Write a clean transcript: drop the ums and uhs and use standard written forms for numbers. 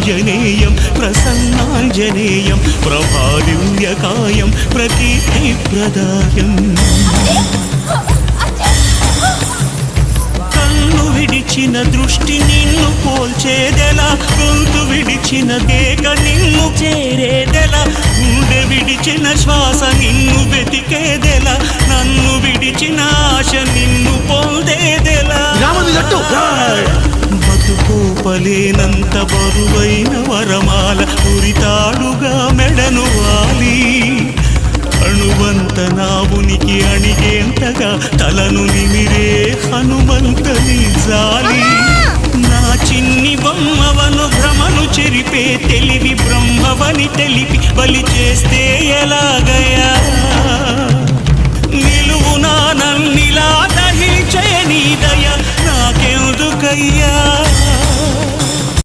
ఆంజనేయం ప్రసన్నాంజనేయం ప్రభాదివ్యకాయం ప్రకీర్తిప్రదాయం కన్ను విడిచిన దృష్టి నిన్ను పోల్చేదెలా గొంతు విడిచిన కేక నిన్ను చేరేదెలా గుండె విడిచిన శ్వాస నిన్ను వెతికేదెలా నన్ను విడిచిన ఆశ నిన్ను పొందేదెలా బతుకోపలేనంత బరువైన వరమాల ఉరితాడుగా మెడను వాలి అణువంత నా ఉనికి అణిగేంతగా తలను నిమిరే హనుమంతని జాలి నా చిన్ని బొమ్మవను భ్రమను చెరిపే తెలివి బ్రహ్మవని తెలిపి బలి చేస్తే ఎలాగయా నిలువునా నన్నిలా దహించే నీ దయ నాకెందుకయ్యా